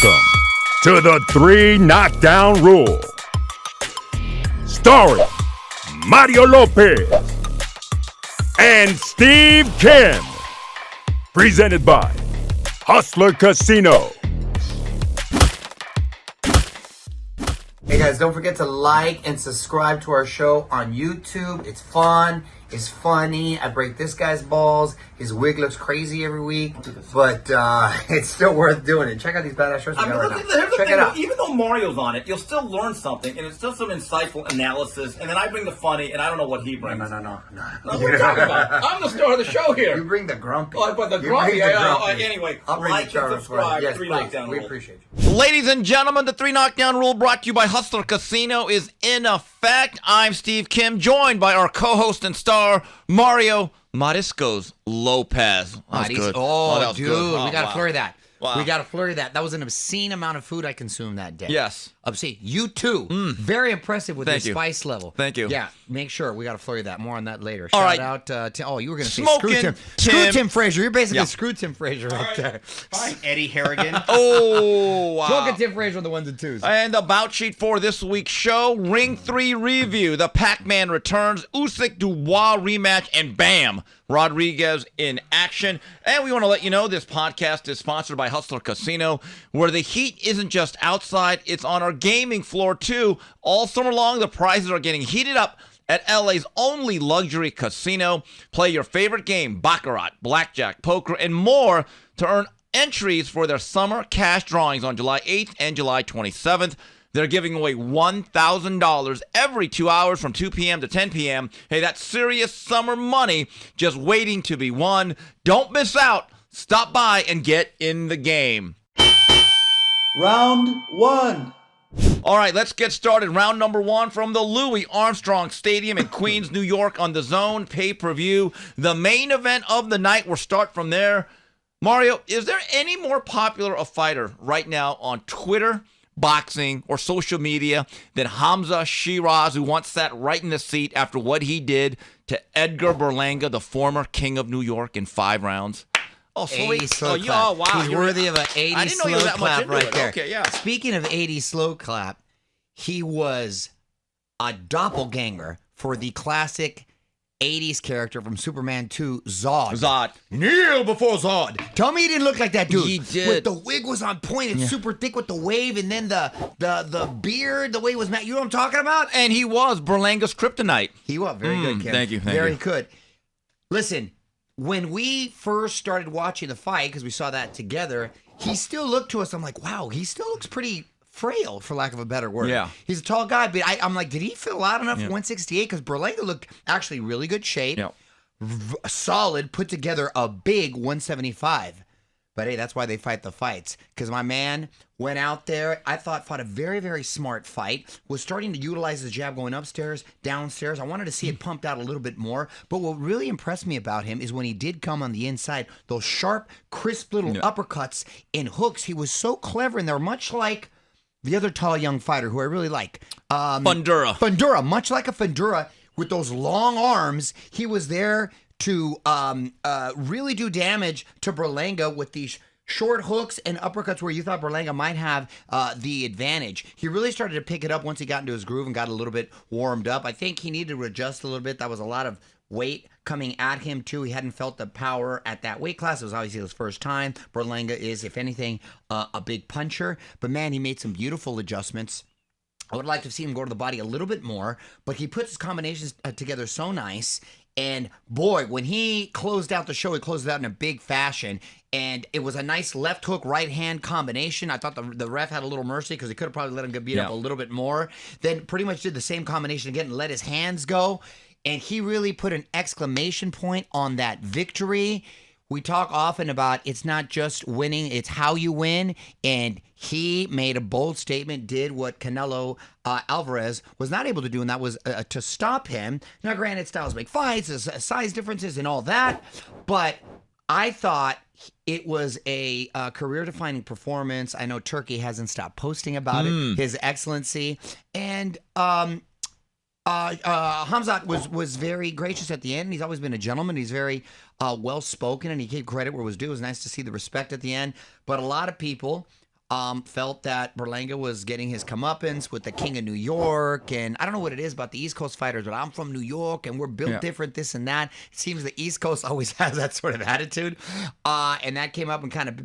Welcome to the 3 Knockdown Rule. Starring Mario Lopez and Steve Kim. Presented by Hustler Casino. Hey guys, don't forget to like and subscribe to our show on YouTube. It's fun. It's funny. I break this guy's balls. His wig looks crazy every week, but it's still worth doing it. Check out these badass shows we got right now. Check it out. Even though Mario's on it, you'll still learn something, and it's still some insightful analysis. And then I bring the funny, and I don't know what he brings. No. What are you talking about? I'm the star of the show here. You bring the grumpy. Oh, but the grumpy. Anyway, like and subscribe. Yes, 3 please. Knockdown We Rule. appreciate you. Ladies and gentlemen, the 3 Knockdown Rule brought to you by Hustler Casino is in effect. I'm Steve Kim, joined by our co-host and star, Mario Mariscos Lopez. That was good. Oh, was dude, good. we got to flurry that. Wow. We got to flurry that. That was an obscene amount of food I consumed that day. Yes. Obscene. You too. Very impressive with Thank your you. spice level. Thank you. Yeah, make sure. We got to flurry that. More on that later. All Shout right. out to, you were going to say Smoking Screw Tim. Tim. Screw Tim Frazier. You're basically Yeah. Screw Tim Frazier right there. Fine, Eddie Harrigan. Oh, wow. Smoking Tim Frazier on the ones and twos. And the bout sheet for this week's show, Ring 3 review. The Pac-Man returns, Usyk-Dubois rematch, and bam, Rodriguez in action. And we want to let you know this podcast is sponsored by Hustler Casino, where the heat isn't just outside, it's on our gaming floor too. All summer long, the prizes are getting heated up at LA's only luxury casino. Play your favorite game, Baccarat, Blackjack, Poker, and more to earn entries for their summer cash drawings on July 8th and July 27th. They're giving away $1,000 every 2 hours from 2 p.m. to 10 p.m. Hey, that's serious summer money just waiting to be won. Don't miss out. Stop by and get in the game. Round 1. All right, let's get started. Round number 1 from the Louis Armstrong Stadium in Queens, New York on the Zone pay-per-view. The main event of the night. We'll start from there. Mario, is there any more popular a fighter right now on Twitter, boxing, or social media than Hamza Shiraz, who once sat right in the seat after what he did to Edgar Berlanga, the former king of New York, in 5 rounds? Oh, sweet. 80 slow yeah, clap. oh, wow. He's worthy of an 80 I didn't know slow you were that much clap into right it. there. Okay, yeah. Speaking of 80 slow clap, he was a doppelganger for the classic 80s character from Superman 2, Zod. Kneel before Zod. Tell me he didn't look like that dude. He did. With the wig was on point. It's super thick with the wave, and then the beard, the way it was mad. You know what I'm talking about? And he was Berlanga's kryptonite. He was very good, Kim. Thank you. Very good. Listen, when we first started watching the fight, because we saw that together, he still looked to us. I'm like, wow, he still looks pretty frail, for lack of a better word. Yeah. He's a tall guy, but I'm like, did he fill out enough for 168? Because Berlanga looked actually really good shape. Yeah. Solid, put together a big 175. But hey, that's why they fight the fights. Because my man went out there, I thought fought a very, very smart fight, was starting to utilize his jab going upstairs, downstairs. I wanted to see it pumped out a little bit more. But what really impressed me about him is when he did come on the inside, those sharp, crisp little uppercuts and hooks, he was so clever, and they're much like the other tall young fighter who I really like. Fundura, much like a Fundura with those long arms, he was there to really do damage to Berlanga with these short hooks and uppercuts where you thought Berlanga might have the advantage. He really started to pick it up once he got into his groove and got a little bit warmed up. I think he needed to adjust a little bit. That was a lot of weight coming at him too. He hadn't felt the power at that weight class. It was obviously his first time. Berlanga is, if anything, a big puncher. But man, he made some beautiful adjustments. I would like to see him go to the body a little bit more, but he puts his combinations together so nice. And boy, when he closed out the show, he closed it out in a big fashion. And it was a nice left hook, right hand combination. I thought the ref had a little mercy because he could have probably let him get beat up a little bit more. Then pretty much did the same combination again and let his hands go. And he really put an exclamation point on that victory. We talk often about it's not just winning, it's how you win. And he made a bold statement, did what Canelo Alvarez was not able to do, and that was to stop him. Now, granted, styles make fights, there's size differences and all that, but I thought it was a career-defining performance. I know Turkey hasn't stopped posting about it, His Excellency. And Hamzat was very gracious at the end. He's always been a gentleman. He's very well-spoken, and he gave credit where it was due. It was nice to see the respect at the end. But a lot of people felt that Berlanga was getting his comeuppance with the King of New York, and I don't know what it is about the East Coast fighters, but I'm from New York, and we're built different, this and that. It seems the East Coast always has that sort of attitude, and that came up and kind of,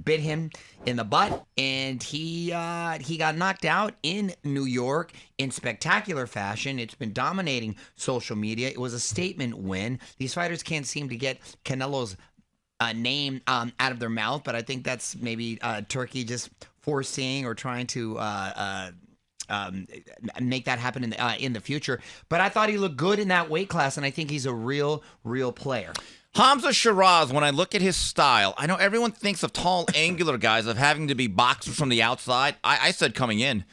bit him in the butt, and he got knocked out in New York in spectacular fashion. It's been dominating social media. It was a statement win. These fighters can't seem to get Canelo's name out of their mouth, but I think that's maybe Turkey just foreseeing or trying to make that happen in the future. But I thought he looked good in that weight class, and I think he's a real player. Hamza Shiraz, when I look at his style, I know everyone thinks of tall, angular guys of having to be boxers from the outside. I said coming in,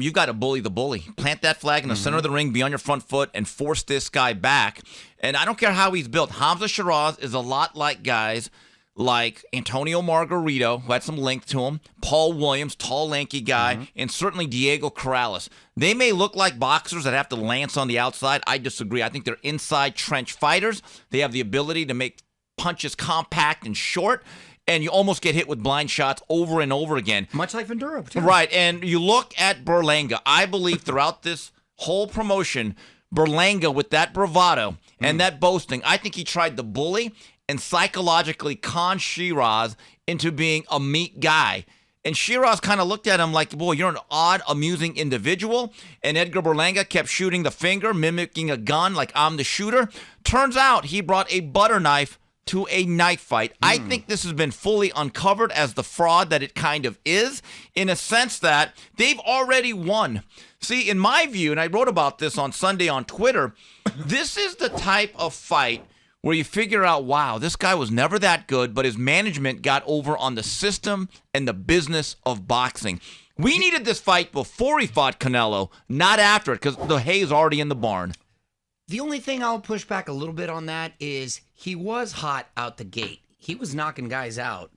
you've got to bully the bully. Plant that flag in the center of the ring, be on your front foot, and force this guy back. And I don't care how he's built. Hamza Shiraz is a lot like guys like Antonio Margarito, who had some length to him, Paul Williams, tall, lanky guy, and certainly Diego Corrales. They may look like boxers that have to lance on the outside. I disagree. I think they're inside trench fighters. They have the ability to make punches compact and short, and you almost get hit with blind shots over and over again. Much like Ventura, too. Right, and you look at Berlanga. I believe throughout this whole promotion, Berlanga with that bravado and that boasting, I think he tried to bully and psychologically con Shiraz into being a meek guy. And Shiraz kind of looked at him like, boy, you're an odd, amusing individual. And Edgar Berlanga kept shooting the finger, mimicking a gun like I'm the shooter. Turns out he brought a butter knife to a knife fight. I think this has been fully uncovered as the fraud that it kind of is, in a sense that they've already won. See, in my view, and I wrote about this on Sunday on Twitter, this is the type of fight where you figure out, wow, this guy was never that good, but his management got over on the system and the business of boxing. We needed this fight before he fought Canelo, not after it, because the hay's already in the barn. The only thing I'll push back a little bit on that is he was hot out the gate. He was knocking guys out.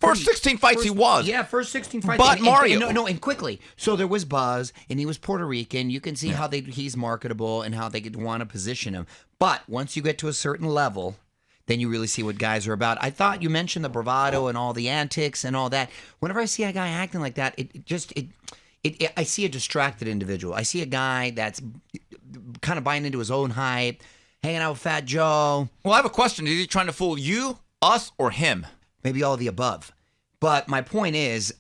First 16 fights he was. Yeah, first 16 fights. But Mario. And quickly. So there was buzz, and he was Puerto Rican. You can see how he's marketable and how they could want to position him. But once you get to a certain level, then you really see what guys are about. I thought you mentioned the bravado and all the antics and all that. Whenever I see a guy acting like that, I see a distracted individual. I see a guy that's kind of buying into his own hype, hanging out with Fat Joe. Well, I have a question. Is he trying to fool you, us, or him? Maybe all of the above. But my point is,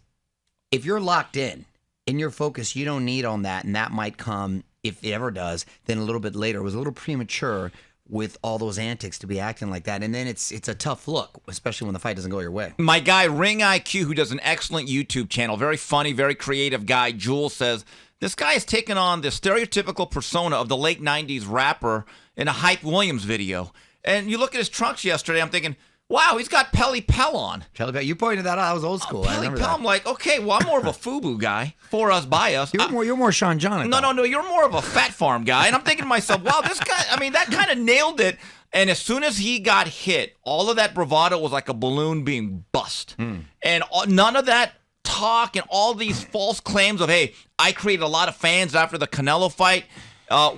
if you're locked in your focus, you don't need on that, and that might come, if it ever does, then a little bit later. It was a little premature with all those antics to be acting like that, and then it's a tough look, especially when the fight doesn't go your way. My guy, Ring IQ, who does an excellent YouTube channel, very funny, very creative guy, Jules, says, this guy has taken on the stereotypical persona of the late 90s rapper in a Hype Williams video. And you look at his trunks yesterday, I'm thinking, wow, he's got Pelly Pell on. Pelly Pell, you pointed that out. I was old school. Pelly Pell, I'm like, okay, well, I'm more of a FUBU guy. For us, by us. You're more Sean John. No, you're more of a Fat Farm guy. And I'm thinking to myself, wow, this guy, I mean, that kind of nailed it. And as soon as he got hit, all of that bravado was like a balloon being bust. And none of that talk and all these false claims of, hey, I created a lot of fans after the Canelo fight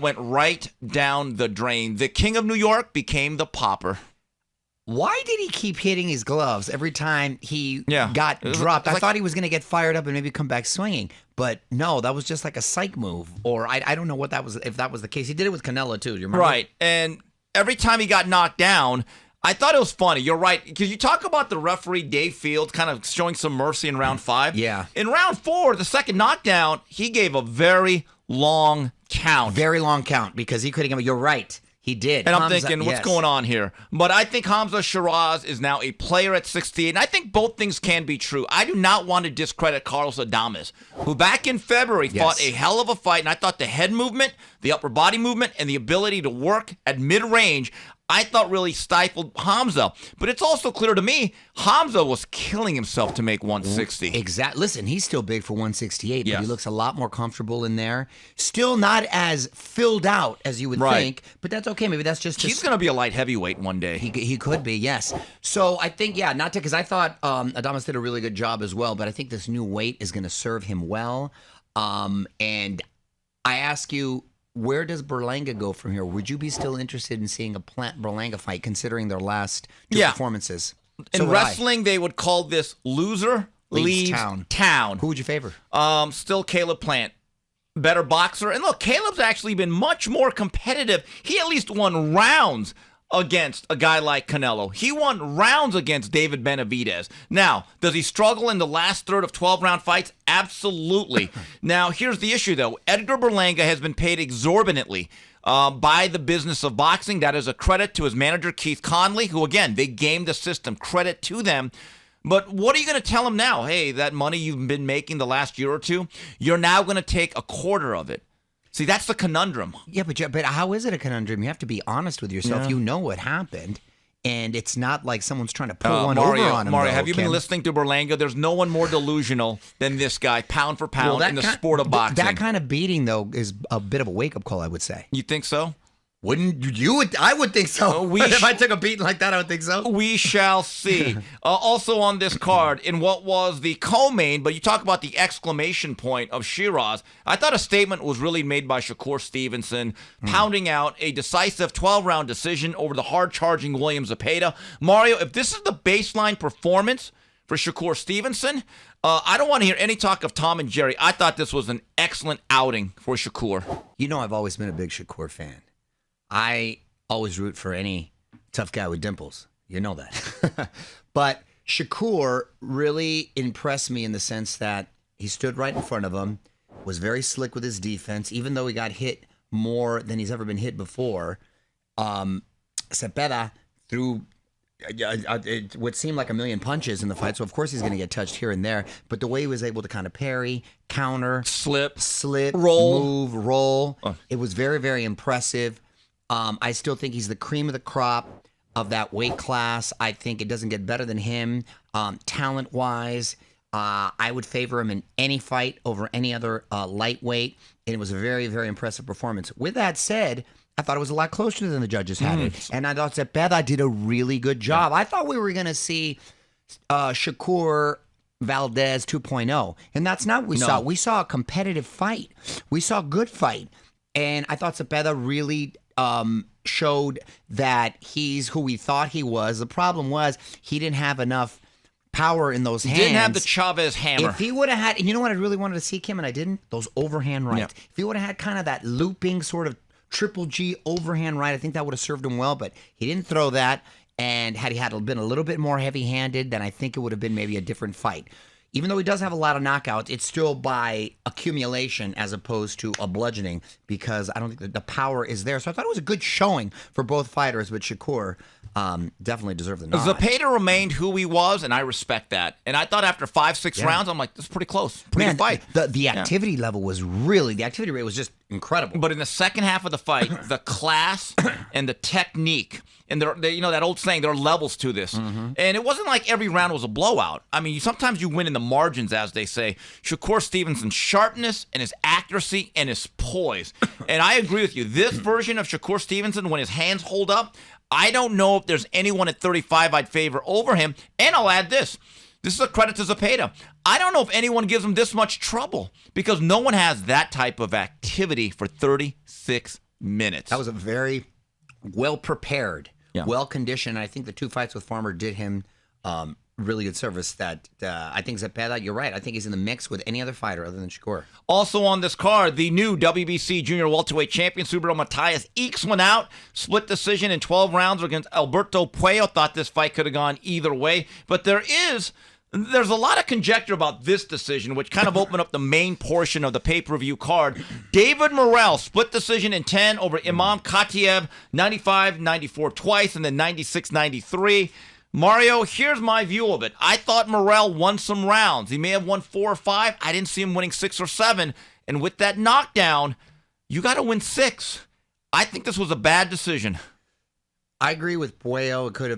went right down the drain. The King of New York became the pauper. Why did he keep hitting his gloves every time he got dropped? I thought he was going to get fired up and maybe come back swinging. But no, that was just like a psych move. Or I don't know what that was, if that was the case. He did it with Canelo, too. Do you remember? Right. And every time he got knocked down, I thought it was funny. You're right. Because you talk about the referee, Dave Fields, kind of showing some mercy in round 5. Yeah. In round 4, the second knockdown, he gave a very long count. Very long count because he couldn't give it. You're right. He did. And I'm thinking, what's going on here? But I think Hamza Shiraz is now a player at 68. And I think both things can be true. I do not want to discredit Carlos Adames, who back in February fought a hell of a fight. And I thought the head movement, the upper body movement, and the ability to work at mid-range, I thought really stifled Hamza. But it's also clear to me, Hamza was killing himself to make 160. Exactly. Listen, he's still big for 168, but he looks a lot more comfortable in there. Still not as filled out as you would think, but that's okay. Maybe that's just... He's going to be a light heavyweight one day. He could be, yes. So I think, not to... Because I thought Adames did a really good job as well, but I think this new weight is going to serve him well. And I ask you... Where does Berlanga go from here? Would you be still interested in seeing a Berlanga fight, considering their last two performances? In wrestling, they would call this loser leaves town. Who would you favor? Still Caleb Plant. Better boxer. And look, Caleb's actually been much more competitive. He at least won rounds against a guy like Canelo. He won rounds against David Benavidez. Now, does he struggle in the last third of 12-round fights? Absolutely. Now, here's the issue, though. Edgar Berlanga has been paid exorbitantly by the business of boxing. That is a credit to his manager, Keith Conley, who, again, they gamed the system. Credit to them. But what are you going to tell him now? Hey, that money you've been making the last year or two, you're now going to take a quarter of it. See, that's the conundrum. Yeah, but how is it a conundrum? You have to be honest with yourself. Yeah. You know what happened, and it's not like someone's trying to pull one over on him. Mario, have you been listening to Berlanga? There's no one more delusional than this guy, pound for pound, in the sport of boxing. That kind of beating, though, is a bit of a wake-up call, I would say. You think so? Wouldn't you? I would think so. If I took a beating like that, I would think so. We shall see. Also on this card, in what was the co-main, but you talk about the exclamation point of Shiraz, I thought a statement was really made by Shakur Stevenson, pounding out a decisive 12-round decision over the hard-charging William Zepeda. Mario, if this is the baseline performance for Shakur Stevenson, I don't want to hear any talk of Tom and Jerry. I thought this was an excellent outing for Shakur. You know I've always been a big Shakur fan. I always root for any tough guy with dimples. You know that. But Shakur really impressed me in the sense that he stood right in front of him, was very slick with his defense, even though he got hit more than he's ever been hit before. Zepeda threw it would seem like a million punches in the fight, so of course he's going to get touched here and there. But the way he was able to kind of parry, counter, slip, roll, move, roll, it was very, very impressive. I still think he's the cream of the crop of that weight class. I think it doesn't get better than him. Talent-wise, I would favor him in any fight over any other lightweight, and it was a very, very impressive performance. With that said, I thought it was a lot closer than the judges had it, and I thought Zepeda did a really good job. I thought we were going to see Shakur Valdez 2.0, and that's not what we saw. We saw a competitive fight. We saw a good fight, and I thought Zepeda really showed that he's who we thought he was. The problem was he didn't have enough power in those hands. Didn't have the Chavez hammer. If he would have had, and you know what I really wanted to see, Kim, and I didn't? Those overhand rights. Yeah. If he would have had kind of that looping sort of triple G overhand right, I think that would have served him well, but he didn't throw that, and had he been a little bit more heavy-handed, then I think it would have been maybe a different fight. Even though he does have a lot of knockouts, it's still by accumulation as opposed to a bludgeoning, because I don't think that the power is there. So I thought it was a good showing for both fighters, but Shakur definitely deserved the nod. Zepeda remained who he was, and I respect that. And I thought after 5-6 rounds, I'm like, this is pretty close. Pretty good fight. The activity level was really, the activity rate was just incredible. But in the second half of the fight, the class and the technique, and you know that old saying, there are levels to this. And it wasn't like every round was a blowout. I mean, sometimes you win in the margins, as they say. Shakur Stevenson's sharpness and his accuracy and his poise. And I agree with you. This version of Shakur Stevenson, when his hands hold up, I don't know if there's anyone at 35 I'd favor over him. And I'll add this. This is a credit to Zepeda. I don't know if anyone gives him this much trouble, because no one has that type of activity for 36 minutes. That was a very well-prepared, well-conditioned. I think the two fights with Farmer did him really good service. That I think Zepeda, you're right. I think he's in the mix with any other fighter other than Shakur. Also on this card, the new WBC Junior Welterweight Champion, Subriel Matias, ekes one out. Split decision in 12 rounds against Alberto Puello. Thought this fight could have gone either way. But there's a lot of conjecture about this decision, which kind of opened up the main portion of the pay-per-view card. David Morrell, split decision in 10 over Imam Katiev, 95-94 twice, and then 96-93. Mario, here's my view of it. I thought Morrell won some rounds. He may have won 4 or 5. I didn't see him winning 6 or 7. And with that knockdown, you got to win 6. I think this was a bad decision. I agree with Puello. It could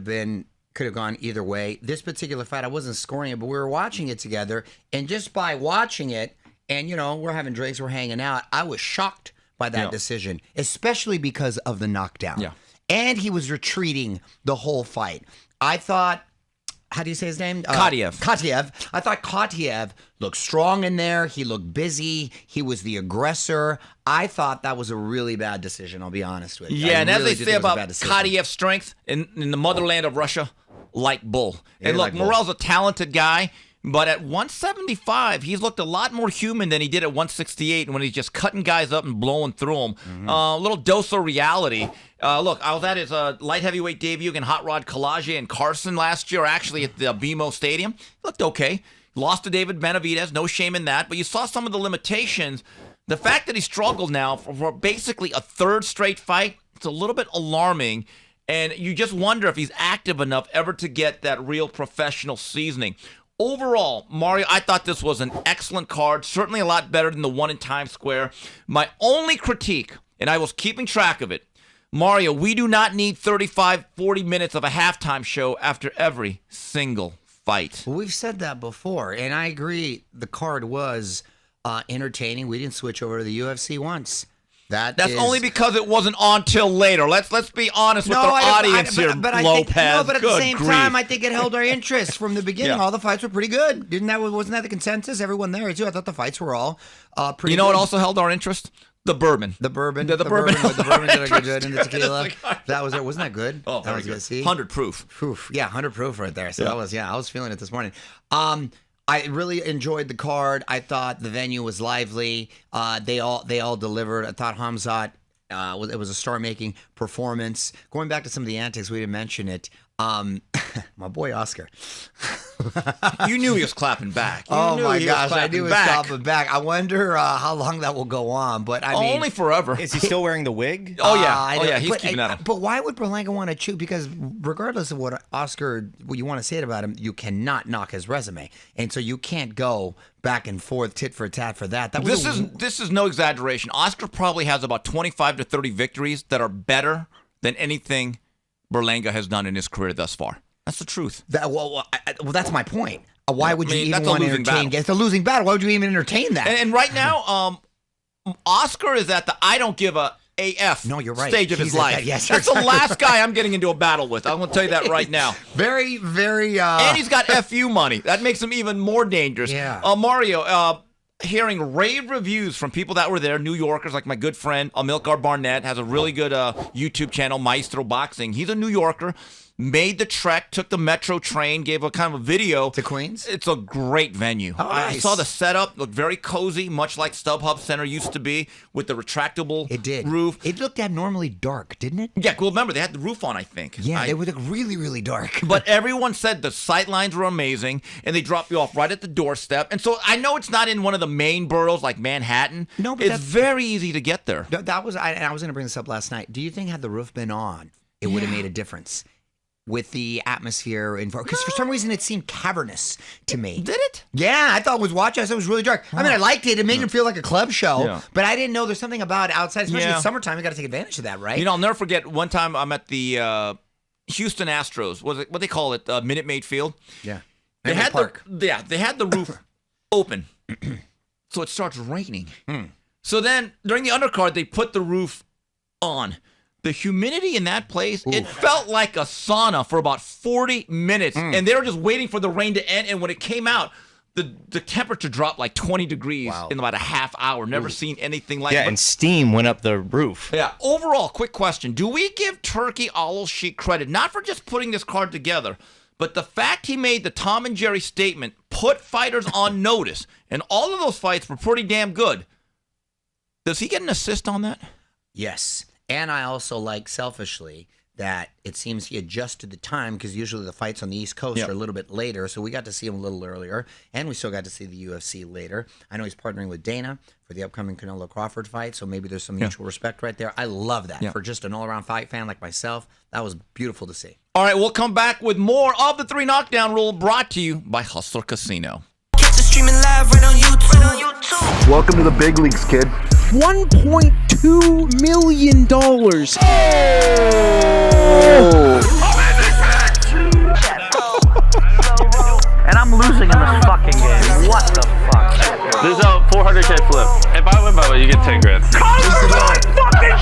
have gone either way. This particular fight, I wasn't scoring it, but we were watching it together. And just by watching it, and, you know, we're having drinks, we're hanging out, I was shocked by that decision, especially because of the knockdown. Yeah. And he was retreating the whole fight. I thought, how do you say his name? Katiev. I thought Katiev looked strong in there. He looked busy. He was the aggressor. I thought that was a really bad decision, I'll be honest with you. Yeah, and really as they say about Katiev's strength in the motherland of Russia, like bull. And look, like Morrell's a talented guy, But at 175, he's looked a lot more human than he did at 168 when he's just cutting guys up and blowing through them. A little dose of reality. Look, I was at his light heavyweight debut against Hot Rod Kalaje and Carson last year, actually at the BMO Stadium. He looked okay. Lost to David Benavidez, no shame in that. But you saw some of the limitations. The fact that he struggled now for basically a third straight fight, it's a little bit alarming. And you just wonder if he's active enough ever to get that real professional seasoning. Overall, Mario, I thought this was an excellent card, certainly a lot better than the one in Times Square. My only critique, and I was keeping track of it, Mario, we do not need 35, 40 minutes of a halftime show after every single fight. Well, we've said that before, and I agree the card was entertaining. We didn't switch over to the UFC once. That's only because it wasn't on till later. Let's be honest with our audience here, Lopez. But at the same time, I think it held our interest from the beginning. Yeah. All the fights were pretty good. Wasn't that the consensus? Everyone there too. I thought the fights were all pretty. You know good. what also held our interest? The bourbon. The bourbon did good in the tequila. That was it. Wasn't that good? Oh, that was good. See? 100 proof. Oof. Yeah, 100 proof right there. So I was feeling it this morning. I really enjoyed the card. I thought the venue was lively. They all delivered. I thought Hamzat, it was a star-making performance. Going back to some of the antics, we didn't mention it. My boy Oscar. You knew he was clapping back. Oh my gosh, I knew he was clapping back. I wonder how long that will go on. But I mean, only forever. Is he still wearing the wig? Oh yeah, he's keeping at him. But why would Berlanga want to choose? Because regardless of what you want to say about him, you cannot knock his resume, and so you can't go back and forth, tit for tat for that. This is no exaggeration. Oscar probably has about 25 to 30 victories that are better than anything Berlanga has done in his career thus far. That's the truth. Well, that's my point. Why would you even that's want a to losing entertain? battle. It's a losing battle. Why would you even entertain that? And right now, Oscar is at the I don't give a AF No, you're right. stage of He's his at life. that- yes, That's you're the last guy I'm getting into a battle with. I'm going to tell you that right now. Very, very. And he's got FU money. That makes him even more dangerous. Yeah. Mario, hearing rave reviews from people that were there, New Yorkers, like my good friend Amilcar Barnett, has a really good YouTube channel, Maestro Boxing. He's a New Yorker. Made the trek, took the metro train, gave a kind of a video. To Queens? It's a great venue. Oh, I nice. saw the setup, looked very cozy, much like StubHub Center used to be, with the retractable roof. It looked abnormally dark, didn't it? Yeah, well, remember, they had the roof on, I think. Yeah, they would look really, really dark. But everyone said the sight lines were amazing, and they drop you off right at the doorstep. And so I know it's not in one of the main boroughs like Manhattan. No, but it's very easy to get there. I was going to bring this up last night. Do you think had the roof been on, it would have made a difference? With the atmosphere, because for some reason it seemed cavernous to me. Did it? Yeah, I thought it was watching. I thought it was really dark. I mean, I liked it. It made it feel like a club show, Yeah. but I didn't know there's something about outside, especially Yeah. in summertime. You got to take advantage of that, right? You know, I'll never forget one time I'm at the Houston Astros. What they call it? Minute Maid Field. Yeah. They had Park. they had the roof open, so it starts raining. So then during the undercard, they put the roof on. The humidity in that place, it felt like a sauna for about 40 minutes, and they were just waiting for the rain to end. And when it came out, the temperature dropped like 20 degrees in about a half hour. Never seen anything like that. Yeah, and steam went up the roof. Yeah. Overall, quick question: do we give Turkey Al-Sheikh credit not for just putting this card together, but the fact he made the Tom and Jerry statement, put fighters on notice, and all of those fights were pretty damn good? Does he get an assist on that? Yes. And I also like, selfishly, that it seems he adjusted the time, because usually the fights on the East Coast are a little bit later, so we got to see him a little earlier, and we still got to see the UFC later. I know he's partnering with Dana for the upcoming Canelo Crawford fight, so maybe there's some mutual respect right there. I love that. For just an all-around fight fan like myself, that was beautiful to see. All right, we'll come back with more of the 3 Knockdown Rule, brought to you by Hustler Casino. Catch us streaming live right on YouTube. Welcome to the big leagues, kid. $1.2 million. And I'm losing in this fucking game. What the fuck? There's a 400K flip. If I win by way, you get 10 grand. Fucking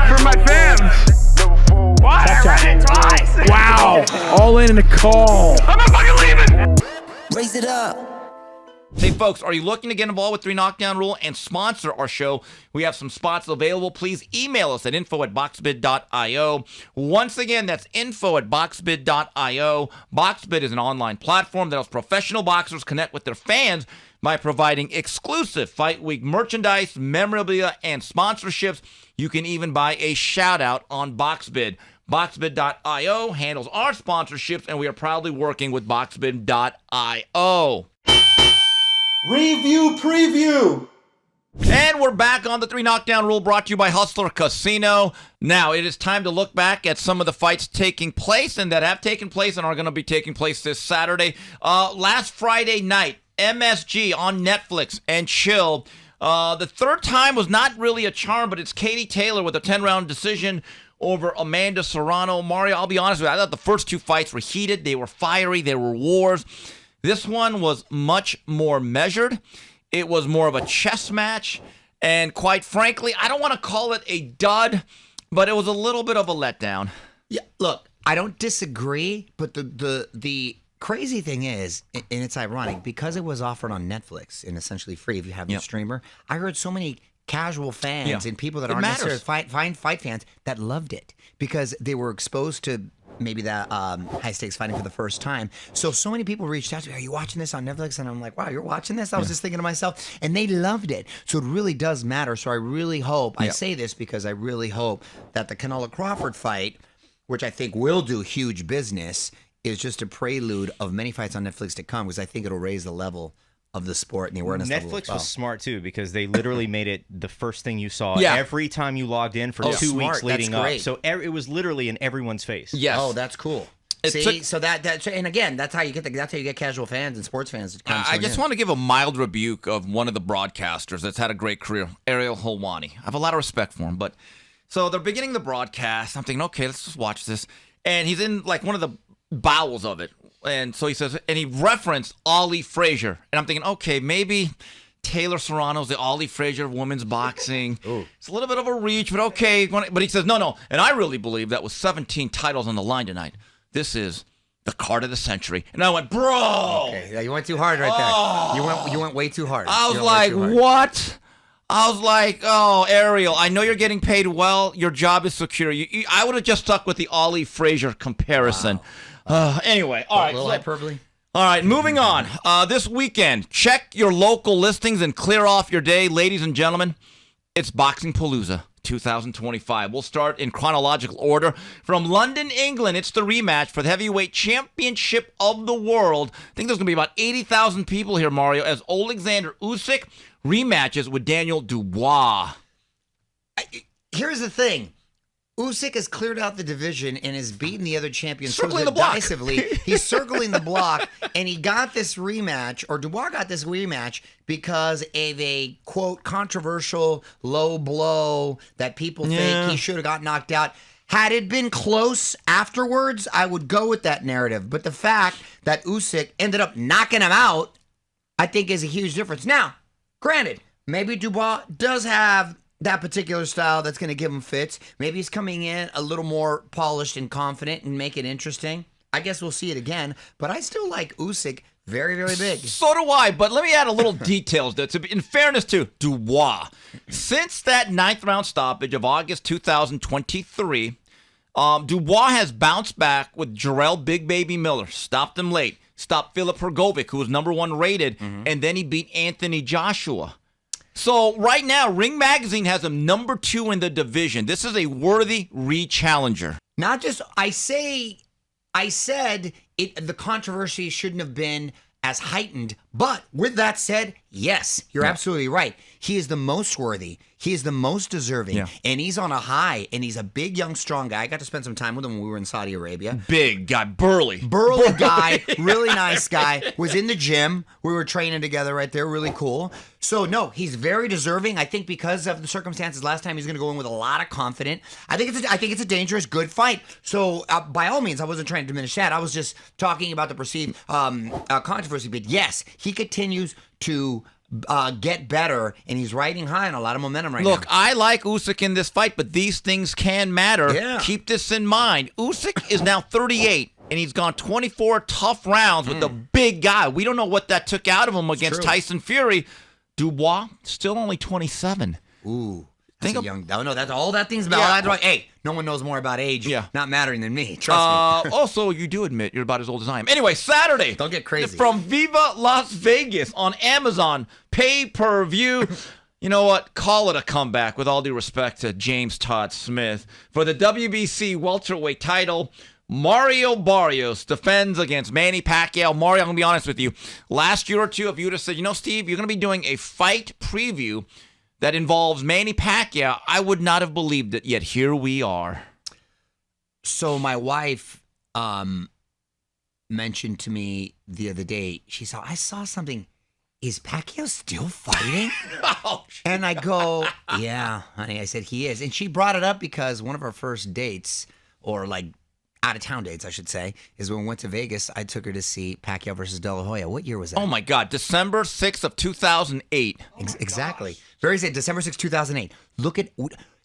For my fans. Tap. Wow. All in a call. I'm not fucking leaving. Raise it up. Hey, folks, are you looking to get involved with 3 Knockdown Rule and sponsor our show? We have some spots available. Please email us at info@boxbid.io. Once again, that's info@boxbid.io. Boxbid is an online platform that helps professional boxers connect with their fans by providing exclusive Fight Week merchandise, memorabilia, and sponsorships. You can even buy a shout-out on Boxbid. Boxbid.io handles our sponsorships, and we are proudly working with Boxbid.io. Review preview. And we're back on the 3 Knockdown Rule, brought to you by Hustler Casino. Now, it is time to look back at some of the fights taking place and that have taken place and are going to be taking place this Saturday. Last Friday night, MSG on Netflix and Chill. The third time was not really a charm, but it's Katie Taylor with a 10-round decision over Amanda Serrano. Mario, I'll be honest with you, I thought the first 2 fights were heated. They were fiery. They were wars. This one was much more measured. It was more of a chess match. And quite frankly, I don't want to call it a dud, but it was a little bit of a letdown. Yeah, look, I don't disagree, but the crazy thing is, and it's ironic, because it was offered on Netflix and essentially free if you have the streamer, I heard so many casual fans and people that aren't necessarily fight fans that loved it because they were exposed to maybe that high stakes fighting for the first time. So many people reached out to me, are you watching this on Netflix? And I'm like, wow, you're watching this? I was just thinking to myself, and they loved it. So it really does matter. So I really hope, I say this because I really hope that the Canelo Crawford fight, which I think will do huge business, is just a prelude of many fights on Netflix to come, because I think it'll raise the level of the sport and the awareness level. Netflix was smart too, because they literally made it the first thing you saw every time you logged in for 2 weeks leading up. So it was literally in everyone's face. Yes. Oh, that's cool. So that and again, that's how you get casual fans and sports fans to come. I just want to give a mild rebuke of one of the broadcasters that's had a great career, Ariel Helwani. I have a lot of respect for him, but so they're beginning the broadcast. I'm thinking, okay, let's just watch this, and he's in like one of the bowels of it. And so he says, and he referenced Ali Frazier. And I'm thinking, okay, maybe Taylor Serrano's the Ali Frazier of women's boxing. It's a little bit of a reach, but okay. But he says, no. And I really believe that with 17 titles on the line tonight, this is the card of the century. And I went, bro. Okay, yeah, you went too hard right there. You went way too hard. I was like, what? I was like, oh, Ariel, I know you're getting paid well. Your job is secure. I would have just stuck with the Ali Frazier comparison. Wow. Anyway, all right. A little hyperbole. All right, moving on. This weekend, check your local listings and clear off your day. Ladies and gentlemen, it's Boxing Palooza 2025. We'll start in chronological order. From London, England, it's the rematch for the heavyweight championship of the world. I think there's going to be about 80,000 people here, Mario, as Alexander Usyk rematches with Daniel Dubois. Here's the thing. Usyk has cleared out the division and has beaten the other champions circling the block. decisively. He's circling the block, and he got this rematch, or Dubois got this rematch, because of a, quote, controversial low blow that people think he should have got knocked out. Had it been close afterwards, I would go with that narrative. But the fact that Usyk ended up knocking him out, I think is a huge difference. Now, granted, maybe Dubois does have that particular style that's going to give him fits. Maybe he's coming in a little more polished and confident and make it interesting. I guess we'll see it again. But I still like Usyk very, very big. So do I, but let me add a little details there. In fairness to Dubois, since that 9th round stoppage of August 2023, Dubois has bounced back with Jarrell Big Baby Miller, stopped him late, stopped Filip Hrgovic, who was #1 rated, and then he beat Anthony Joshua. So right now, Ring Magazine has him #2 in the division. This is a worthy re-challenger. Not just, I said the controversy shouldn't have been as heightened, but with that said, yes, you're absolutely right. He is the most worthy. He is the most deserving, and he's on a high, and he's a big, young, strong guy. I got to spend some time with him when we were in Saudi Arabia. Big guy, burly guy, really nice guy, was in the gym. We were training together right there, really cool. So, no, he's very deserving. I think because of the circumstances last time, he's going to go in with a lot of confidence. I think it's a dangerous, good fight. So, by all means, I wasn't trying to diminish that. I was just talking about the perceived controversy. But yes, he continues to get better, and he's riding high on a lot of momentum right now. Look, I like Usyk in this fight, but these things can matter. Yeah. Keep this in mind. Usyk is now 38. and he's gone 24 tough rounds with the big guy. We don't know what that took out of him against Tyson Fury. Dubois, still only 27. Ooh. That's a young. No, that's all that thing's about. Yeah. That's hey, no one knows more about age not mattering than me. Trust me. Also, you do admit you're about as old as I am. Anyway, Saturday. Don't get crazy. From Viva Las Vegas on Amazon, pay-per-view. You know what? Call it a comeback, with all due respect to James Todd Smith. For the WBC welterweight title, Mario Barrios defends against Manny Pacquiao. Mario, I'm going to be honest with you. Last year or two, if you would have said, Steve, you're going to be doing a fight preview that involves Manny Pacquiao, I would not have believed it, yet here we are. So my wife mentioned to me the other day, I saw something. Is Pacquiao still fighting? And I go, yeah, honey. I said, he is. And she brought it up because one of our first dates, or like out-of-town dates, I should say, is when we went to Vegas. I took her to see Pacquiao versus De La Hoya. What year was that? Oh, my God. December 6th of 2008. Exactly. Very sad. December 6th, 2008. Look at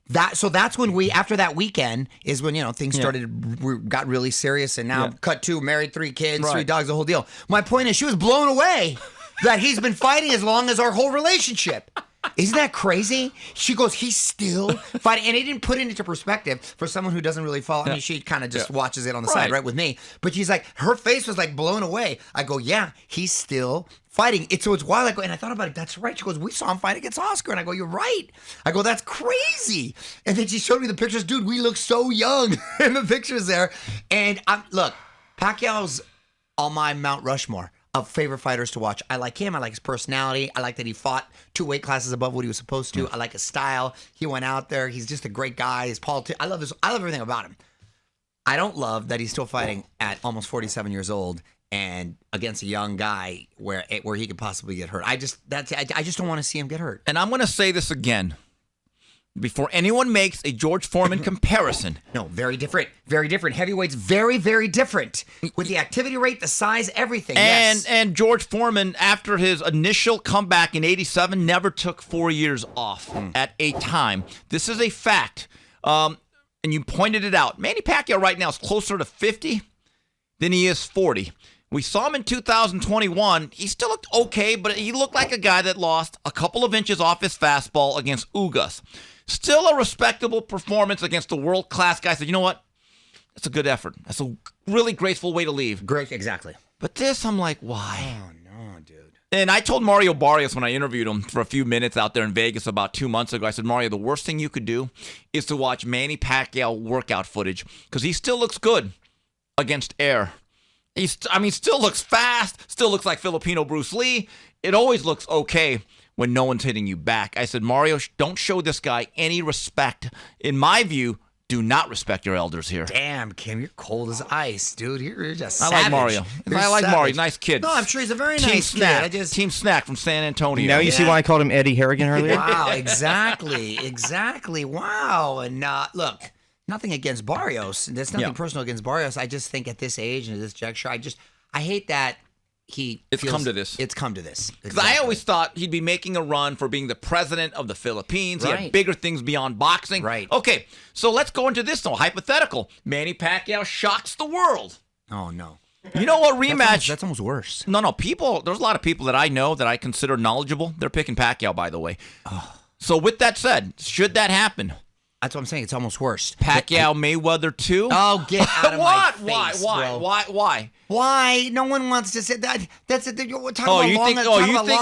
that. So that's when after that weekend is when, things got really serious. And now cut to married, 3 kids, 3 dogs, the whole deal. My point is she was blown away that he's been fighting as long as our whole relationship. Isn't that crazy? She goes, he's still fighting. And it didn't put it into perspective for someone who doesn't really follow. I mean, she kind of just watches it on the side, right, with me. But she's like, her face was like blown away. I go, yeah, he's still fighting. So it's wild. I go, and I thought about it. That's right. She goes, we saw him fight against Oscar. And I go, you're right. I go, that's crazy. And then she showed me the pictures. Dude, we look so young in the pictures there. And look, Pacquiao's on my Mount Rushmore of favorite fighters to watch. I like him. I like his personality. I like that he fought 2 weight classes above what he was supposed to. I like his style. He went out there. He's just a great guy. His politics. I love everything about him. I don't love that he's still fighting at almost 47 years old and against a young guy where he could possibly get hurt. I just don't want to see him get hurt. And I'm going to say this again. Before anyone makes a George Foreman comparison. No, very different. Very different. Heavyweight's very, very different. With the activity rate, the size, everything. And George Foreman, after his initial comeback in 87, never took 4 years off at a time. This is a fact. And you pointed it out. Manny Pacquiao right now is closer to 50 than he is 40. We saw him in 2021. He still looked okay, but he looked like a guy that lost a couple of inches off his fastball against Ugas. Still a respectable performance against the world-class guy. Said, you know what? That's a good effort. That's a really graceful way to leave. Great, exactly. But this, I'm like, why? Oh, no, dude. And I told Mario Barrios when I interviewed him for a few minutes out there in Vegas about 2 months ago, I said, Mario, the worst thing you could do is to watch Manny Pacquiao workout footage because he still looks good against air. Still looks fast, still looks like Filipino Bruce Lee. It always looks okay when no one's hitting you back. I said, Mario, don't show this guy any respect. In my view, do not respect your elders here. Damn, Kim, you're cold as ice, dude. You're just savage. I like Mario. I like Mario. Nice kid. No, I'm sure he's a very nice kid. kid. Team Snack from San Antonio. Now you see why I called him Eddie Harrigan earlier? Wow, exactly. Wow. And look, nothing against Barrios. There's nothing personal against Barrios. I just think at this age and at this juncture, I hate that It's come to this. Because I always thought he'd be making a run for being the president of the Philippines. Right. He had bigger things beyond boxing. Right. Okay, so let's go into this, though. Hypothetical. Manny Pacquiao shocks the world. Oh, no. You know what rematch? That's almost worse. No, there's a lot of people that I know that I consider knowledgeable. They're picking Pacquiao, by the way. Oh. So with that said, should that happen? That's what I'm saying. It's almost worse. Pacquiao Mayweather 2? Oh, get out of my face, Why? Why? No one wants to say that. That's it. We're talking you think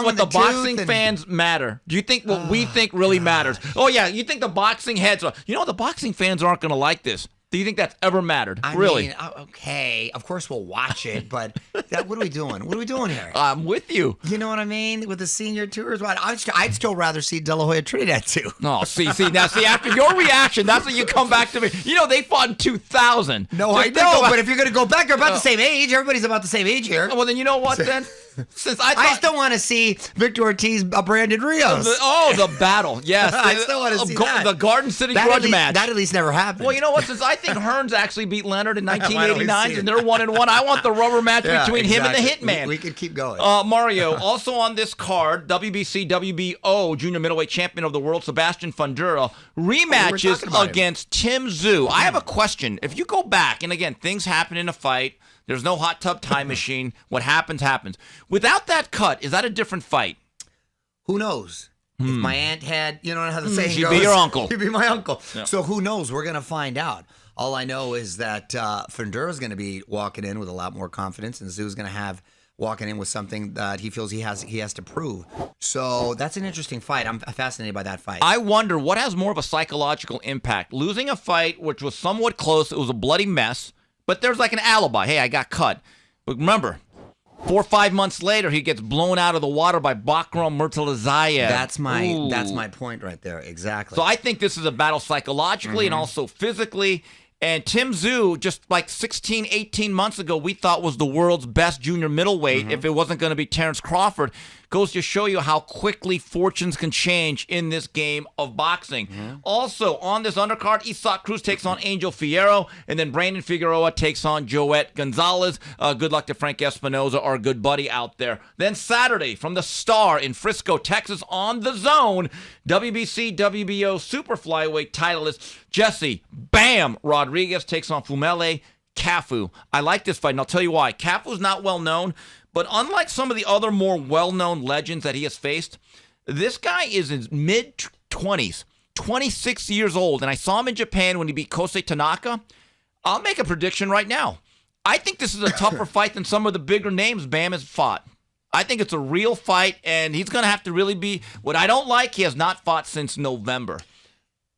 what the boxing fans matter? Do you think what we think really matters? Oh, yeah. You think the boxing heads are. You know, the boxing fans aren't going to like this. Do you think that's ever mattered? I mean, okay. Of course we'll watch it, but what are we doing? What are we doing here? I'm with you. You know what I mean? With the senior tours, I'd still rather see De La Hoya Trinidad too. No, see, after your reaction, that's when you come back to me. You know, they fought in 2000. No, I know, but if you're going to go back, they're about the same age. Everybody's about the same age here. Well, then you know what, then? Since I still want to see Victor Ortiz, Brandon Rios. The battle. Yes. I still want to see that. The Garden City grudge match. That at least never happened. Well, you know what? Since I think Hearns actually beat Leonard in 1989 and they're 1-1, I want the rubber match between him and the Hitman. We could keep going. Mario, also on this card, WBC, WBO junior middleweight champion of the world, Sebastian Fundura, rematches against Tim Tszyu. I have a question. If you go back, and again, things happen in a fight, There's no hot tub time machine. What happens, happens. Without that cut, is that a different fight? Who knows? If my aunt had, you know how the saying She'd goes. be your uncle. She'd be my uncle. Yeah. So who knows? We're going to find out. All I know is that Fundura's going to be walking in with a lot more confidence, and Zoo's going to have walking in with something that he feels he has to prove. So that's an interesting fight. I'm fascinated by that fight. I wonder what has more of a psychological impact. Losing a fight which was somewhat close, it was a bloody mess, but there's like an alibi. Hey, I got cut. But remember, 4 or 5 months later, he gets blown out of the water by Bakram Murtalazayev. That's my point right there. Exactly. So I think this is a battle psychologically and also physically. And Tim Tszyu, just like 16, 18 months ago, we thought was the world's best junior middleweight if it wasn't going to be Terrence Crawford. Goes to show you how quickly fortunes can change in this game of boxing. Also, on this undercard, Isaac Cruz takes on Angel Fierro, and then Brandon Figueroa takes on Joet Gonzalez. Good luck to Frank Espinoza, our good buddy out there. Then Saturday, from the Star in Frisco, Texas, on the Zone, WBC WBO Super Flyweight titleist Jesse Bam Rodriguez takes on Fumele Cafu. I like this fight, and I'll tell you why. Cafu's not well known, but unlike some of the other more well-known legends that he has faced, this guy is in his mid-20s, 26 years old, and I saw him in Japan when he beat Kosei Tanaka. I'll make a prediction right now. I think this is a tougher fight than some of the bigger names Bam has fought. I think it's a real fight, and he's going to have to really be what I don't like. He has not fought since November.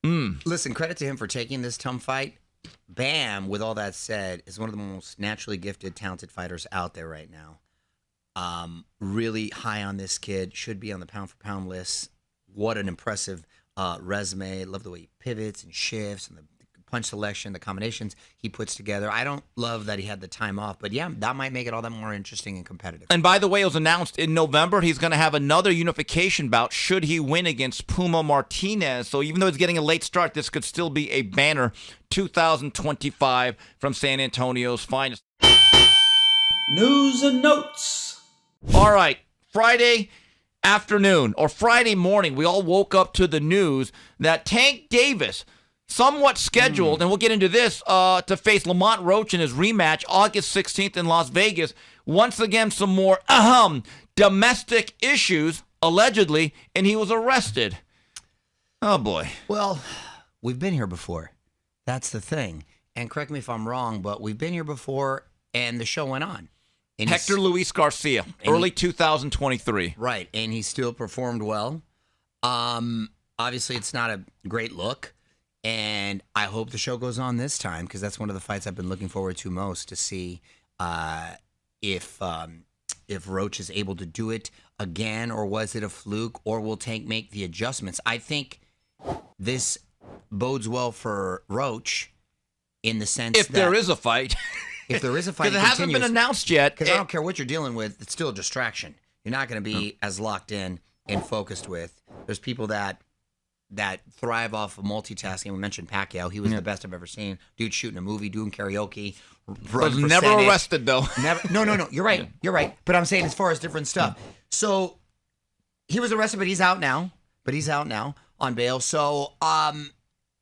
Listen, credit to him for taking this tough fight. Bam, with all that said, is one of the most naturally gifted, talented fighters out there right now. Really high on this kid. Should be on the pound-for-pound list. What an impressive resume. Love the way he pivots and shifts and the punch selection, the combinations he puts together. I don't love that he had the time off, but yeah, that might make it all that more interesting and competitive. And by the way, it was announced in November he's going to have another unification bout should he win against Puma Martinez. So even though he's getting a late start, this could still be a banner 2025 from San Antonio's finest. News and notes. All right, Friday afternoon or Friday morning, we all woke up to the news that Tank Davis, somewhat scheduled, and we'll get into this, to face Lamont Roach in his rematch August 16th in Las Vegas. Once again, some more domestic issues, allegedly, and he was arrested. Oh, boy. Well, we've been here before. That's the thing. And correct me if I'm wrong, but we've been here before, and the show went on. And Hector Luis Garcia, early 2023. Right, and he still performed well. Obviously, it's not a great look. And I hope the show goes on this time because that's one of the fights I've been looking forward to most to see if Roach is able to do it again, or was it a fluke, or will Tank make the adjustments. I think this bodes well for Roach in the sense if there is a fight. If there is a fight, because it hasn't been announced yet. Because I don't care what you're dealing with, it's still a distraction. You're not going to be as locked in and focused with. There's people that thrive off of multitasking. We mentioned Pacquiao. He was the best I've ever seen. Dude shooting a movie, doing karaoke. Was never arrested, though. Never. No. You're right. You're right. But I'm saying as far as different stuff. So he was arrested, but he's out now. On bail. So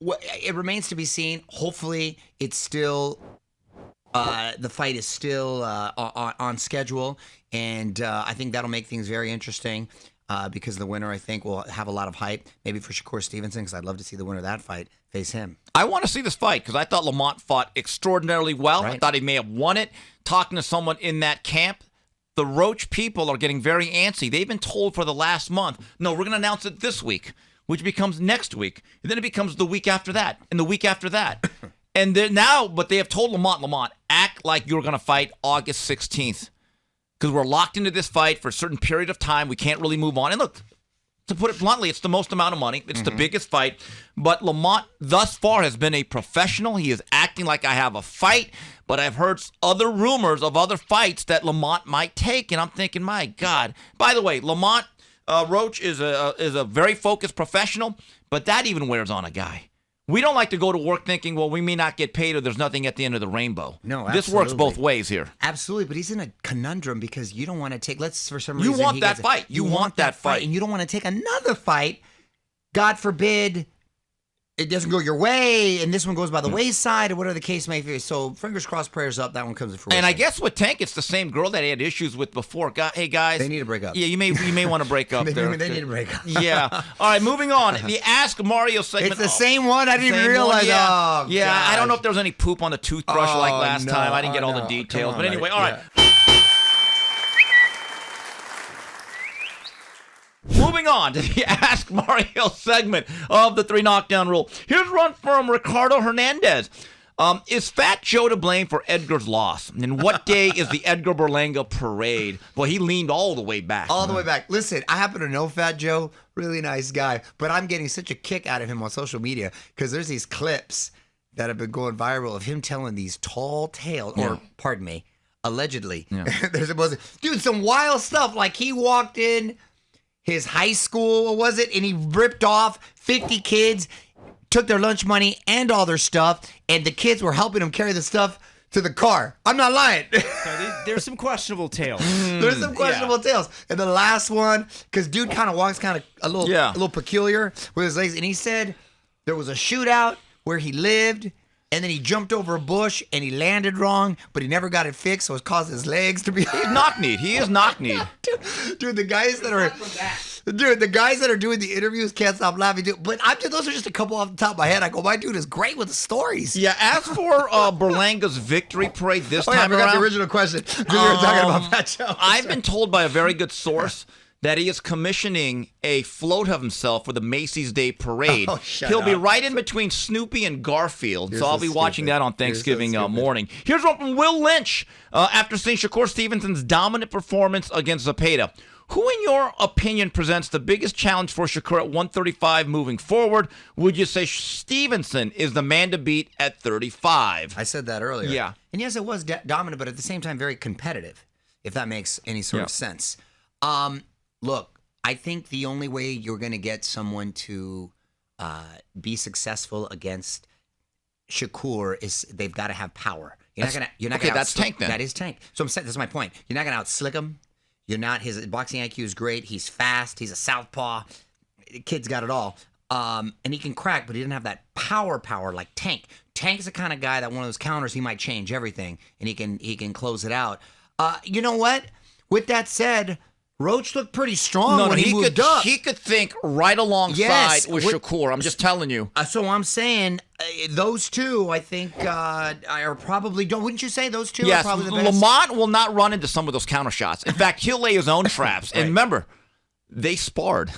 it remains to be seen. Hopefully it's still... the fight is still on schedule, and I think that'll make things very interesting because the winner, I think, will have a lot of hype. Maybe for Shakur Stevenson, because I'd love to see the winner of that fight face him. I want to see this fight because I thought Lamont fought extraordinarily well. Right. I thought he may have won it. Talking to someone in that camp, the Roach people are getting very antsy. They've been told for the last month, no, we're going to announce it this week, which becomes next week. And then it becomes the week after that, and the week after that. And but they have told Lamont, act like you're going to fight August 16th. Because we're locked into this fight for a certain period of time. We can't really move on. And look, to put it bluntly, it's the most amount of money. It's the biggest fight. But Lamont thus far has been a professional. He is acting like I have a fight. But I've heard other rumors of other fights that Lamont might take. And I'm thinking, my God. By the way, Lamont Roach is a very focused professional. But that even wears on a guy. We don't like to go to work thinking, well, we may not get paid or there's nothing at the end of the rainbow. No, absolutely. This works both ways here. Absolutely, but he's in a conundrum because you don't want to take, for some reason. You want that fight. You want that fight. And you don't want to take another fight. God forbid it doesn't go your way, and this one goes by the wayside, or whatever the case may be. So fingers crossed, prayers up, that one comes to fruition. And I guess with Tank, it's the same girl that he had issues with before. Hey, guys. They need to break up. Yeah, you may want to break up there. They need to break up. Yeah. All right, moving on. The Ask Mario segment. It's the same one? I didn't even realize. Yeah. Oh, yeah. gosh. I don't know if there was any poop on the toothbrush like last time. I didn't get all the details. But anyway, all right. Moving on to the Ask Mario segment of the 3 Knockdown Rule. Here's one from Ricardo Hernandez. Is Fat Joe to blame for Edgar's loss? And what day is the Edgar Berlanga parade? Well, he leaned all the way back. All the way back. Listen, I happen to know Fat Joe, really nice guy, but I'm getting such a kick out of him on social media because there's these clips that have been going viral of him telling these tall tales, or pardon me, allegedly. Yeah. Dude, some wild stuff. Like he walked in his high school, what was it? And he ripped off 50 kids, took their lunch money and all their stuff, and the kids were helping him carry the stuff to the car. I'm not lying. There's some questionable tales. There's some questionable tales. And the last one, because dude kind of walks kind of a little peculiar with his legs, and he said there was a shootout where he lived, and then he jumped over a bush and he landed wrong, but he never got it fixed, so it caused his legs to be. He's knock-kneed. He is knock-kneed. Dude, the guys that are doing the interviews can't stop laughing. Dude, but those are just a couple off the top of my head. I go, my dude is great with the stories. Yeah. As for Berlanga's victory parade this time I forgot around, the original question. You were talking about Fat Joe. I've been told by a very good source that he is commissioning a float of himself for the Macy's Day Parade. He'll be right in between Snoopy and Garfield, so I'll be watching that on Thanksgiving morning. Here's one from Will Lynch. After seeing Shakur Stevenson's dominant performance against Zepeda, who, in your opinion, presents the biggest challenge for Shakur at 135 moving forward? Would you say Stevenson is the man to beat at 35? I said that earlier. Yeah. And yes, it was dominant, but at the same time, very competitive, if that makes any sort of sense. Look, I think the only way you're going to get someone to be successful against Shakur is they've got to have power. You're not gonna that's Tank then. That is Tank. So I'm saying, that's my point. You're not going to outslick him. His boxing IQ is great. He's fast. He's a southpaw. The kid's got it all. And he can crack, but he didn't have that power like Tank. Tank's the kind of guy that one of those counters, he might change everything, and he can close it out. You know what? With that said, Roach looked pretty strong when he moved up. He could think right alongside with Shakur. I'm just telling you. So I'm saying those two, I think, are probably. Wouldn't you say those two are probably the best? Lamont will not run into some of those counter shots. In fact, he'll lay his own traps. And remember, they sparred.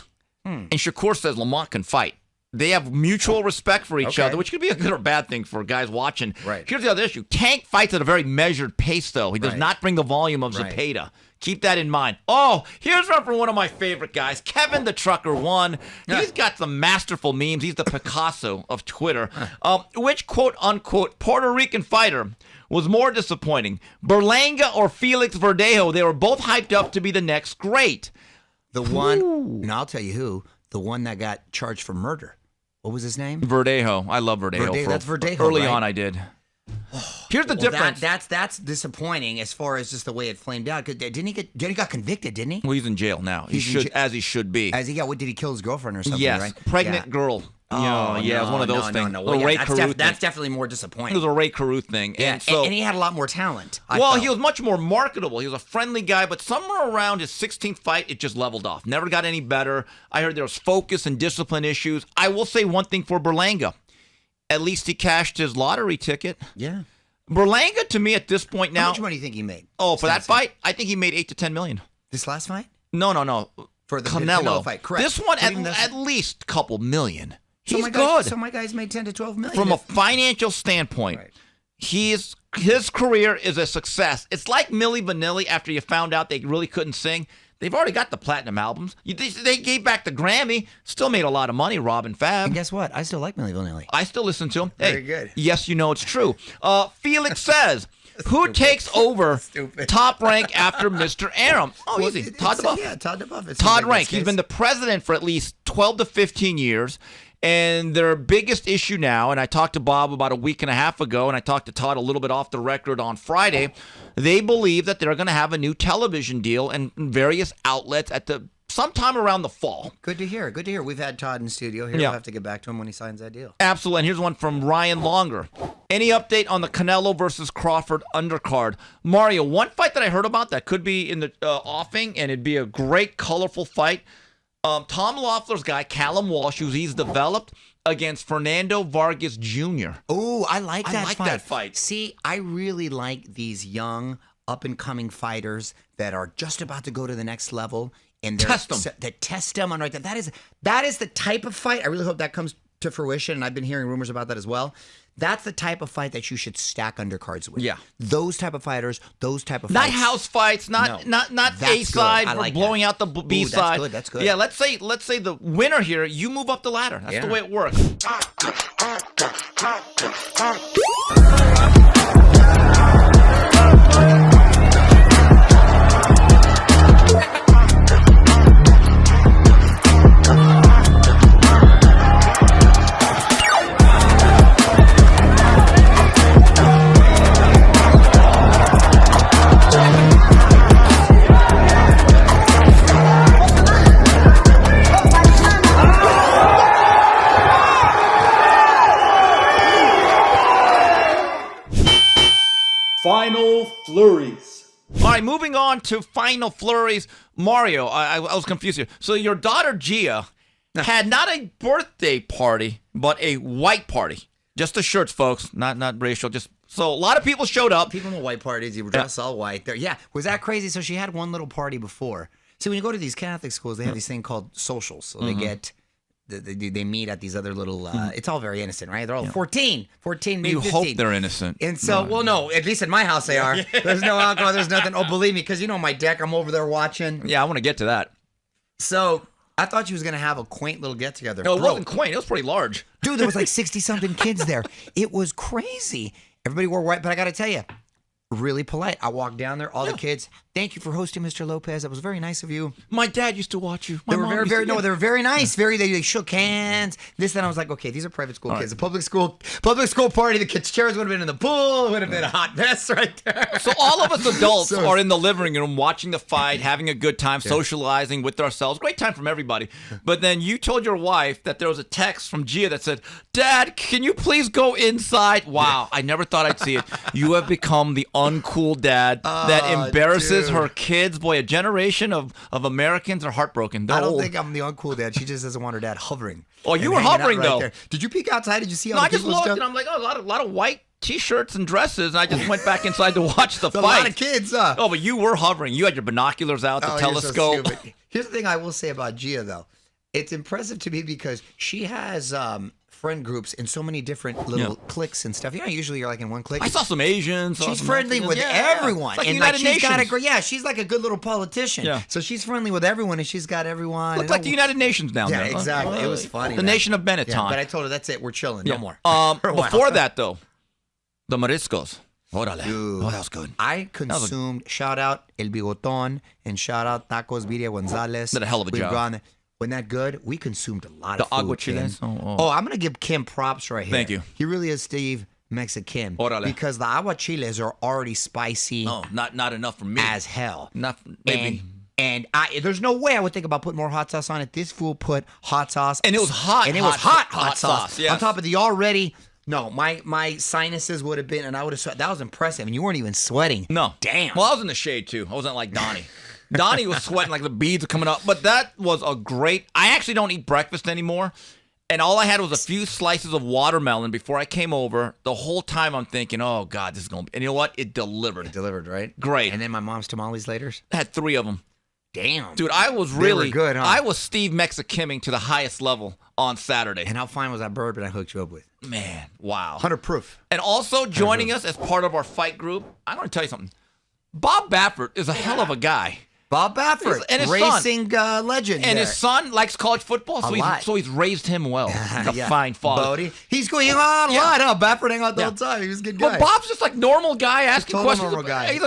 And Shakur says Lamont can fight. They have mutual respect for each other, which could be a good or bad thing for guys watching. Right. Here's the other issue. Tank fights at a very measured pace, though. He does not bring the volume of Zepeda. Keep that in mind. Oh, here's one from one of my favorite guys, Kevin the Trucker One. He's got some masterful memes. He's the Picasso of Twitter. Which quote-unquote Puerto Rican fighter was more disappointing, Berlanga or Felix Verdejo? They were both hyped up to be the next great. The one, and I'll tell you who, the one that got charged for murder. What was his name? Verdejo. I love Verdejo. That's Verdejo. Early on, I did. Here's the difference. That's disappointing as far as just the way it flamed out. Didn't he got convicted? Didn't he? Well, he's in jail now. He should be. As he got. What did he kill his girlfriend or something? Yes, right? pregnant girl. Oh, it was one of those things. Well, that's definitely more disappointing. It was a Ray Carew thing. Yeah, and he had a lot more talent. He was much more marketable. He was a friendly guy, but somewhere around his 16th fight, it just leveled off. Never got any better. I heard there was focus and discipline issues. I will say one thing for Berlanga. At least he cashed his lottery ticket. Yeah. Berlanga, to me, at this point now. How much money do you think he made? Oh, for that fight? I think he made $8 to $10 million. This last fight? No. For the Canelo fight, correct. This one, at least a couple million. He's good. So my guys made 10 to 12 million. From a financial standpoint, his career is a success. It's like Milli Vanilli after you found out they really couldn't sing. They've already got the platinum albums. They gave back the Grammy, still made a lot of money, Rob and Fab. And guess what? I still like Milli Vanilli. I still listen to him. Very good. Yes, you know it's true. Felix says, who takes over Top Rank after Mr. Arum? Oh, easy. Todd DeBuff. Yeah, Todd DeBuff. Todd Rank. He's been the president for at least 12 to 15 years. And their biggest issue now, and I talked to Bob about a week and a half ago, and I talked to Todd a little bit off the record on Friday, they believe that they're going to have a new television deal and various outlets at the sometime around the fall. Good to hear. Good to hear. We've had Todd in studio here. We'll have to get back to him when he signs that deal. Absolutely. And here's one from Ryan Longer. Any update on the Canelo versus Crawford undercard? Mario, one fight that I heard about that could be in the offing, and it'd be a great, colorful fight. Tom Loeffler's guy, Callum Walsh, who he's developed, against Fernando Vargas Jr. Oh, I like that fight. See, I really like these young, up-and-coming fighters that are just about to go to the next level. And test them. That test them on right there. That is the type of fight. I really hope that comes to fruition, and I've been hearing rumors about that as well. That's the type of fight that you should stack undercards with. Yeah. Those type of fighters, those type of not fights. Not house fights, not A side for blowing out the B side. That's good. Yeah, let's say the winner here, you move up the ladder. That's the way it works. Final flurries. All right, moving on to final flurries. Mario, I was confused here. So your daughter Gia had not a birthday party, but a white party. Just the shirts, folks, not racial. So a lot of people showed up. People in white parties, you were dressed all white. There, yeah. Was that crazy? So she had one little party before. See, when you go to these Catholic schools, they have this thing called socials. So they get. They meet at these other little, it's all very innocent, right? They're all 14, maybe you 15. Hope they're innocent. And so, no, at least in my house they are. There's no alcohol, there's nothing. Oh, believe me, because you know my deck, I'm over there watching. Yeah, I want to get to that. So, I thought she was going to have a quaint little get-together. No, it wasn't quaint. It was pretty large. Dude, there was like 60-something kids there. It was crazy. Everybody wore white, but I got to tell you, really polite. I walked down there, all the kids. Thank you for hosting, Mr. Lopez. That was very nice of you. My dad used to watch you. They were they were very nice. They shook hands. Then I was like, okay, these are private school kids. A public school party. The kids' chairs would have been in the pool. It would have been a hot mess right there. So all of us adults are in the living room watching the fight, having a good time, socializing with ourselves. Great time from everybody. But then you told your wife that there was a text from Gia that said, "Dad, can you please go inside?" Wow, I never thought I'd see it. You have become the uncool dad that embarrasses her kids. Boy, a generation of Americans are heartbroken. They're I don't old. think I'm the uncool dad. She just doesn't want her dad hovering. Oh, you were hovering though. There. Did you peek outside? Did you see all no, the I just people looked stuff? and I'm like, oh, a lot of white T-shirts and dresses, and I just went back inside to watch the fight. A lot of kids, huh? Oh, but you were hovering. You had your binoculars out, the telescope. You're so stupid. Here's the thing I will say about Gia, though. It's impressive to me because she has friend groups in so many different little cliques and stuff. You know, usually you're like in one clique. I saw some Asians. She's friendly with everyone. Like and United she's Nations. She's like a good little politician. Yeah. So she's friendly with everyone, and she's got everyone. Looks like the United Nations down there. Yeah, exactly. It was funny. The nation of Benetton. Yeah, but I told her, that's it. We're chilling. No more. Before that, though, the mariscos. Órale. Dude, that was good. I consumed, shout out El Bigoton, and shout out Tacos Viria Gonzalez. Did a hell of a job. Wasn't that good? We consumed a lot of food. The aguachiles? Oh, I'm going to give Kim props right here. Thank you. He really is Steve Mexican. Órale. Because the aguachiles are already spicy. No, not enough for me. As hell. Not maybe. And there's no way I would think about putting more hot sauce on it. This fool put hot sauce. And it was hot. And it was hot sauce. Yes. On top of the already... No, my sinuses would have been, and I would have sweat. That was impressive, and you weren't even sweating. No. Damn. Well, I was in the shade, too. I wasn't like Donnie. Donnie was sweating like the beads were coming up. But that was a great... I actually don't eat breakfast anymore. And all I had was a few slices of watermelon before I came over. The whole time I'm thinking, oh, God, this is going to be... And you know what? It delivered. It delivered, right? Great. And then my mom's tamales later? I had 3 of them. Damn. Dude, I was really... They were good, huh? I was Steve Mexiciming to the highest level on Saturday. And how fine was that bourbon I hooked you up with? Man, wow. 100 proof. And also joining us as part of our fight group, I'm going to tell you something. Bob Baffert is a hell of a guy. Bob Baffert, and his racing legend. And there. his son likes college football, so he's raised him well. He's a fine father. Bodie. He's going on a lot, huh? Baffert hang out the whole time. He was a good guy. But Bob's just like normal guy asking questions. Normal guy. He's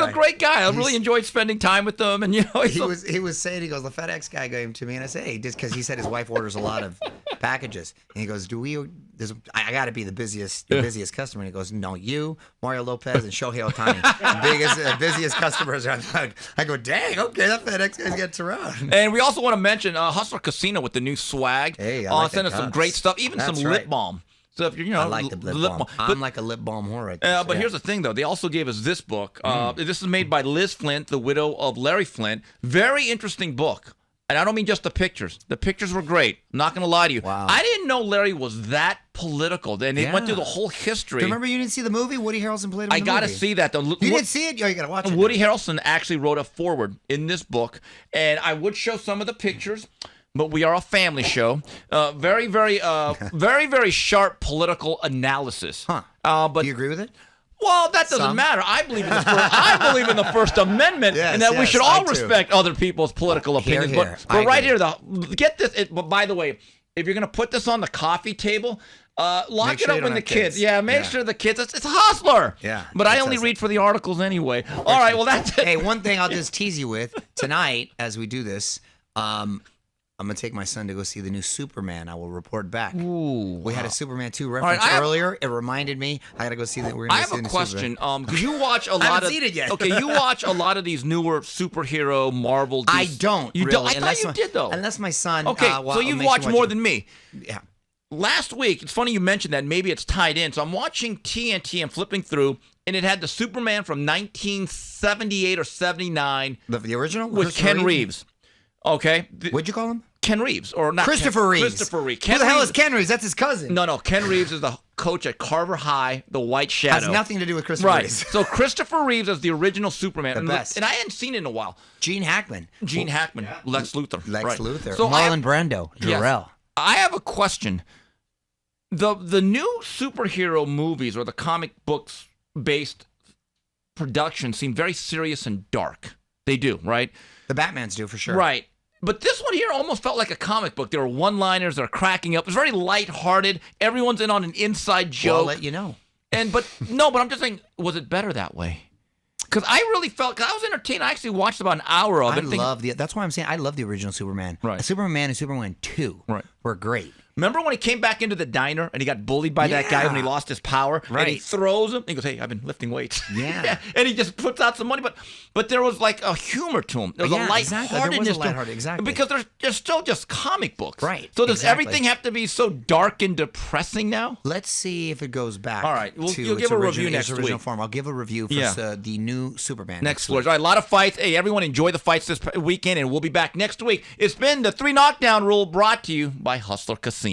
a great guy. I really enjoyed spending time with him. And he was saying, he goes, the FedEx guy gave him to me, and I said, hey, just because he said his wife orders a lot of packages. And he goes, I got to be the busiest customer. And he goes, no, you, Mario Lopez, and Shohei Ohtani. busiest customers. I go, dang, okay, that FedEx guy's getting around. And we also want to mention Hustler Casino with the new swag. Hey, I like send us some great stuff, even some lip balm. So if you're, I like the lip balm. I'm like a lip balm whore right there. But here's the thing, though. They also gave us this book. This is made by Liz Flint, the widow of Larry Flint. Very interesting book. And I don't mean just the pictures. The pictures were great. I'm not going to lie to you. Wow. I didn't know Larry was that political. And it went through the whole history. Do you remember you didn't see the movie? Woody Harrelson played him in the movie. I got to see that, though. You didn't see it? Oh, you got to watch it. Woody Harrelson actually wrote a foreword in this book. And I would show some of the pictures. But we are a family show. Very, very sharp political analysis. Huh. But do you agree with it? Well, that doesn't matter. I believe in the First Amendment, and that we should all respect other people's political opinions. Here. But right here, get this. But by the way, if you're going to put this on the coffee table, lock it up with the kids. Yeah, make sure the kids. It's a Hustler. Yeah. But I only read for the articles anyway. All right. Well, that's it. Hey, one thing I'll just tease you with tonight as we do this. I'm going to take my son to go see the new Superman. I will report back. Ooh, we had a Superman 2 reference earlier. It reminded me. I got to go see that. I have a question. Because you watch a lot I haven't seen it yet. Okay, you watch a lot of these newer superhero Marvel. I don't. You really, don't? I thought you did, though. Unless my son. Okay, so you've watched more than me. Yeah. Last week, it's funny you mentioned that. Maybe it's tied in. So I'm watching TNT. I'm flipping through, and it had the Superman from 1978 or 79. The original? With Ken Reeves. Okay. What'd you call him? Ken Reeves, or not Christopher Reeves. Christopher Reeves. Who the hell is Ken Reeves? That's his cousin. No, Ken Reeves is the coach at Carver High, the White Shadow. Has nothing to do with Christopher Reeves. So Christopher Reeves is the original Superman. The best. And I hadn't seen it in a while. Gene Hackman. Lex Luthor. Lex Luthor. So Marlon Brando. Jor-El. Yes, I have a question. The new superhero movies or the comic books based productions seem very serious and dark. They do, right? The Batmans do, for sure. Right. But this one here almost felt like a comic book. There were one-liners. They're cracking up. It's very lighthearted. Everyone's in on an inside joke. Well, I'll let you know. But I'm just saying, was it better that way? Because I really felt, because I was entertained. I actually watched about an hour of it. That's why I'm saying I love the original Superman. Right. Superman and Superman 2 were great. Remember when he came back into the diner and he got bullied by that guy when he lost his power? Right. And he throws him. And he goes, hey, I've been lifting weights. Yeah. And he just puts out some money. But there was like a humor to him. There was a lightheartedness to him. Exactly. Because they're still just comic books. Right. So does everything have to be so dark and depressing now? Let's see if it goes back. All right. You'll give a review next week. Form. I'll give a review for the new Superman. Next week. All right, a lot of fights. Hey, everyone enjoy the fights this weekend, and we'll be back next week. It's been the 3 Knockdown Rule brought to you by Hustler Casino.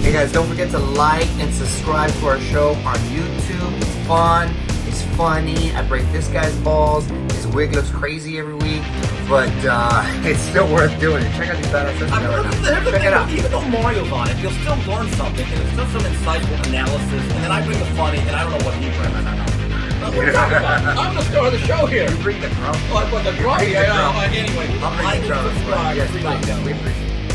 Hey guys, don't forget to like and subscribe to our show on YouTube. It's fun, it's funny. I break this guy's balls. His wig looks crazy every week, but it's still worth doing it. Check out these badass. Check it out. Even though Mario's on it, you'll still learn something, and it's still some insightful analysis, and then I bring the funny, and I don't know what he brings. I'm the star of the show here. You bring the drum. Oh, I put the drum. Anyway, I'll bring the drum. Yes, we appreciate it.